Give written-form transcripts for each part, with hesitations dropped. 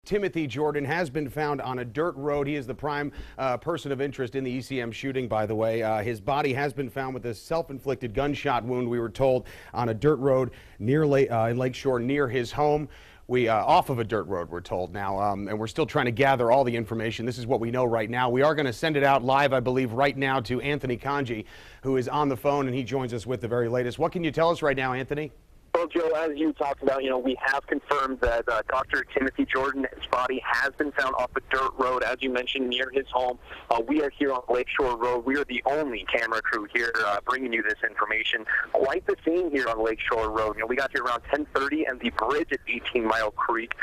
Timothy Jordan has been found on a dirt road. He is the prime person of interest in the ECM shooting, by the way. His body has been found with a self-inflicted gunshot wound, we were told, on a dirt road near in Lakeshore near his home. Off of a dirt road, we're told now, and we're still trying to gather all the information. This is what we know right now. We are going to send it out live, I believe, right now to Anthony Congi, who is on the phone, and he joins us with the very latest. What can you tell us right now, Anthony? Well, Joe, as you talked about, we have confirmed that Dr. Timothy Jordan, his body has been found off a dirt road, as you mentioned, near his home. We are here on Lakeshore Road. We are the only camera crew here bringing you this information. Quite the scene here on Lakeshore Road. We got here around 10:30, and the bridge at 18 Mile Creek.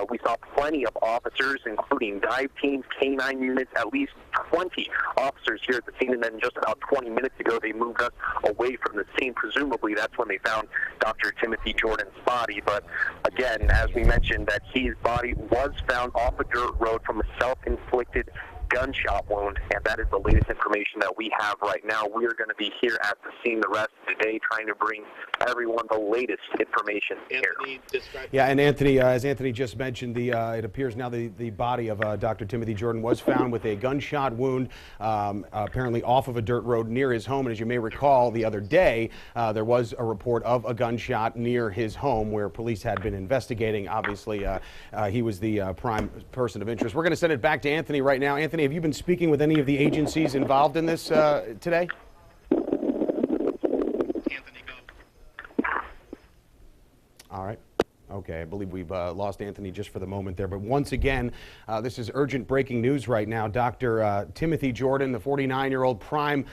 We saw plenty of officers, including dive teams, K-9 units, at least 20 officers here at the scene, and then just about 20 minutes ago, they moved us away from the scene. Presumably, that's when they found Dr. Timothy Jordan's body. But again, as we mentioned, that his body was found off a dirt road from a self-inflicted gunshot wound, and that is the latest information that we have right now. We are going to be here at the scene the rest of the day trying to bring everyone the latest information here. Yeah, and Anthony, as Anthony just mentioned, it appears now the body of Dr. Timothy Jordan was found with a gunshot wound, apparently off of a dirt road near his home. And as you may recall, the other day, there was a report of a gunshot near his home where police had been investigating. Obviously, he was the prime person of interest. We're going to send it back to Anthony right now. Anthony, have you been speaking with any of the agencies involved in this today? Anthony, go. All right. Okay, I believe we've lost Anthony just for the moment there. But once again, this is urgent breaking news right now. Dr. Timothy Jordan, the 49-year-old prime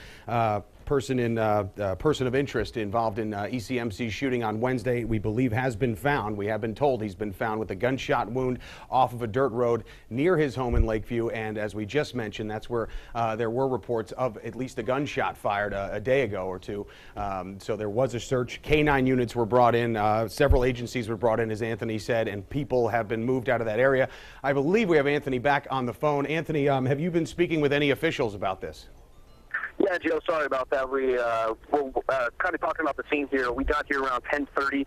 person of interest involved in ECMC's shooting on Wednesday, we believe has been found. We have been told he's been found with a gunshot wound off of a dirt road near his home in Lakeview. And as we just mentioned, that's where there were reports of at least a gunshot fired a day ago or two. So there was a search. K-9 units were brought in. Several agencies were brought in, as Anthony said, and people have been moved out of that area. I believe we have Anthony back on the phone. Anthony, have you been speaking with any officials about this? Yeah, Joe, sorry about that. We're kind of talking about the scene here. We got here around 10:30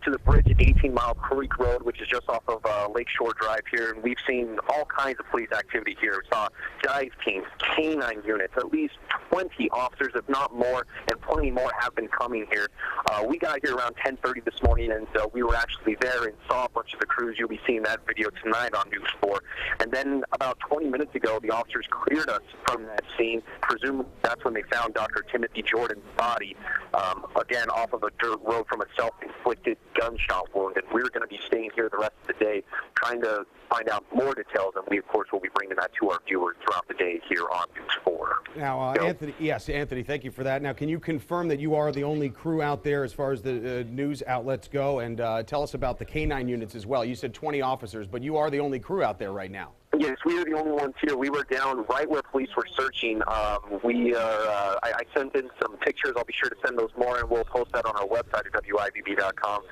to the bridge at 18 Mile Creek Road, which is just off of Lakeshore Drive here, and we've seen all kinds of police activity here. We saw dive teams, K-9 units, at least 20 officers, if not more, and plenty more have been coming here. We got here around 10:30 this morning, and we were actually there and saw a bunch of the crews. You'll be seeing that video tonight on News 4. And then about 20 minutes ago, the officers cleared us from that scene. Presumably that's when they found Dr. Timothy Jordan's body, again, off of a dirt road from a self-inflicted gunshot wound. And we're going to be staying here the rest of the day trying to find out more details, and we, of course, will be bringing that to our viewers throughout the day here on News 4. Now, Anthony, yes, Anthony, thank you for that. Now, can you confirm that you are the only crew out there as far as the news outlets go? And tell us about the K-9 units as well. You said 20 officers, but you are the only crew out there right now. Yes, we are the only ones here. We were down right where police were searching. I sent in some pictures. I'll be sure to send those more, and we'll post that on our website at WIVB.com.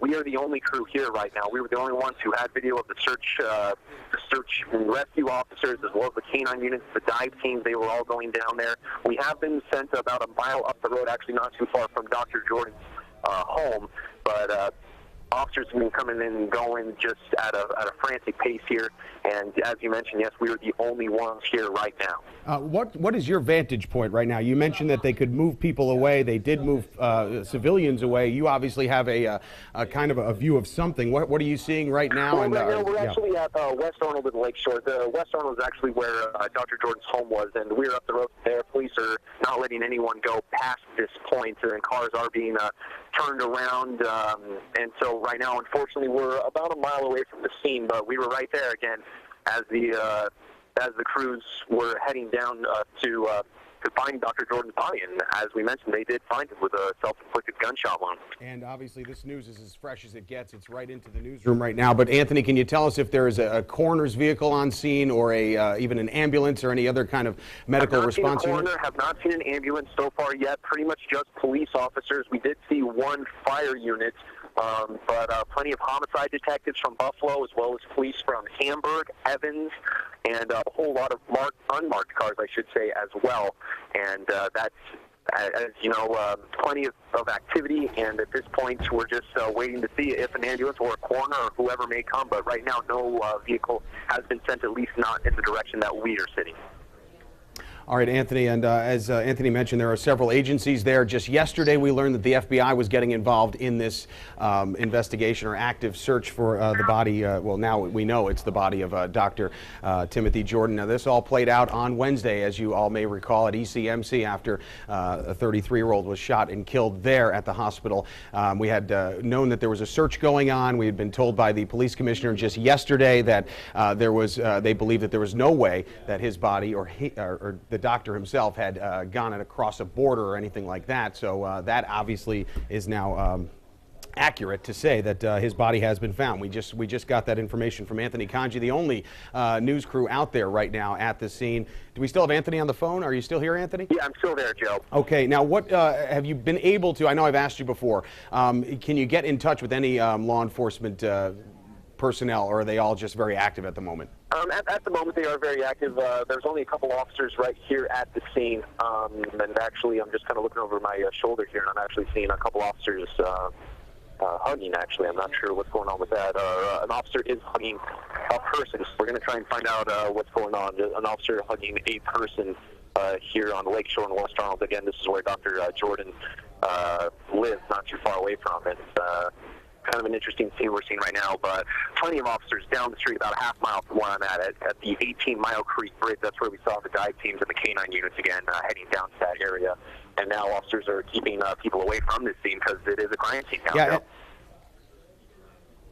We are the only crew here right now. We were the only ones who had video of the search and rescue officers, as well as the K-9 units, the dive teams. They were all going down there. We have been sent about a mile up the road, actually not too far from Dr. Jordan's home, but officers have been coming in and going just at a frantic pace here. And as you mentioned, yes, we are the only ones here right now. What is your vantage point right now? You mentioned that they could move people away. They did move civilians away. You obviously have a kind of a view of something. What are you seeing right now? Well, right now we're actually at West Arnold and Lakeshore. The West Arnold is actually where Dr. Jordan's home was, and we're up the road there. Police are not letting anyone go past this point, and cars are being turned around. And so right now, unfortunately, we're about a mile away from the scene, but we were right there again as the crews were heading down to find Dr. Jordan's body. And as we mentioned, they did find him with a self-inflicted gunshot wound. And obviously this news is as fresh as it gets. It's right into the newsroom right now. But Anthony, can you tell us if there is a coroner's vehicle on scene, or even an ambulance or any other kind of medical response unit? Have not seen an ambulance so far yet. Pretty much just police officers. We did see one fire unit, but plenty of homicide detectives from Buffalo, as well as police from Hamburg, Evans, and a whole lot of unmarked cars, I should say, as well. And that's As you know, plenty of activity, and at this point, we're just waiting to see if an ambulance or a coroner or whoever may come. But right now, no vehicle has been sent, at least not in the direction that we are sitting. All right, Anthony, and as Anthony mentioned, there are several agencies there. Just yesterday, we learned that the FBI was getting involved in this investigation or active search for the body. Well, now we know it's the body of Dr. Timothy Jordan. Now, this all played out on Wednesday, as you all may recall, at ECMC after a 33-year-old was shot and killed there at the hospital. We had known that there was a search going on. We had been told by the police commissioner just yesterday that they believed that there was no way that his body or the doctor himself had gone across a border or anything like that. So that obviously is now accurate to say that his body has been found. We just got that information from Anthony Kanji, the only news crew out there right now at the scene. Do we still have Anthony on the phone? Are you still here, Anthony? Yeah, I'm still there, Joe. Okay. Now, what have you been able to? I know I've asked you before. Can you get in touch with any law enforcement personnel, or are they all just very active at the moment? At the moment, they are very active. There's only a couple officers right here at the scene, and actually, I'm just kind of looking over my shoulder here, and I'm actually seeing a couple officers hugging. Actually, I'm not sure what's going on with that. An officer is hugging a person. So we're going to try and find out what's going on. An officer hugging a person here on the Lakeshore in West Arnold. Again, this is where Dr. Jordan lives, not too far away from it. Kind of an interesting scene we're seeing right now, but plenty of officers down the street, about a half mile from where I'm at the 18 Mile Creek Bridge. That's where we saw the dive teams and the canine units again heading down to that area. And now officers are keeping people away from this scene because it is a crime scene now. Yeah.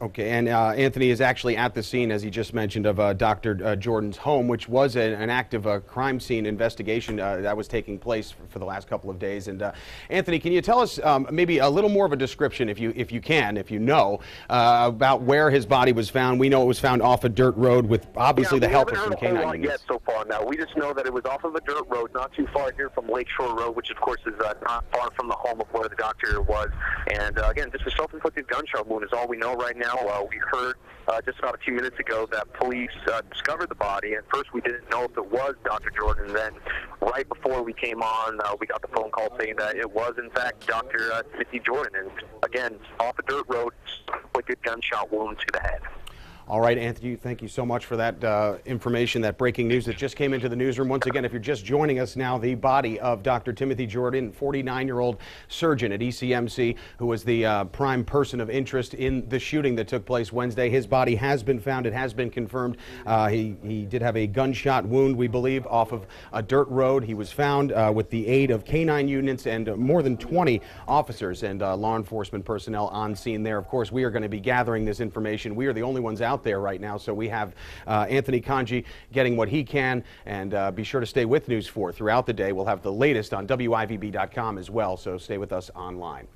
Okay, and Anthony is actually at the scene, as he just mentioned, of Dr. Jordan's home, which was an active crime scene investigation that was taking place for the last couple of days. And Anthony, can you tell us maybe a little more of a description, if you know, about where his body was found? We know it was found off a dirt road with obviously the help of some canine units. Yet so far now. We just know that it was off of a dirt road, not too far here from Lakeshore Road, which of course is not far from the home of where the doctor was. And again, just a self-inflicted gunshot wound is all we know right now. We heard just about a few minutes ago that police discovered the body. At first, we didn't know if it was Dr. Jordan. Then, right before we came on, we got the phone call saying that it was, in fact, Dr. Timothy Jordan. And again, off a dirt road, like a gunshot wound to the head. All right, Anthony, thank you so much for that information, that breaking news that just came into the newsroom. Once again, if you're just joining us now, the body of Dr. Timothy Jordan, 49-year-old surgeon at ECMC, who was the prime person of interest in the shooting that took place Wednesday. His body has been found. It has been confirmed. He did have a gunshot wound, we believe, off of a dirt road. He was found with the aid of canine units and more than 20 officers and law enforcement personnel on scene there. Of course, we are going to be gathering this information. We are the only ones out there right now, so we have Anthony Kanji getting what he can, and be sure to stay with News 4 throughout the day. We'll have the latest on WIVB.com as well, so stay with us online.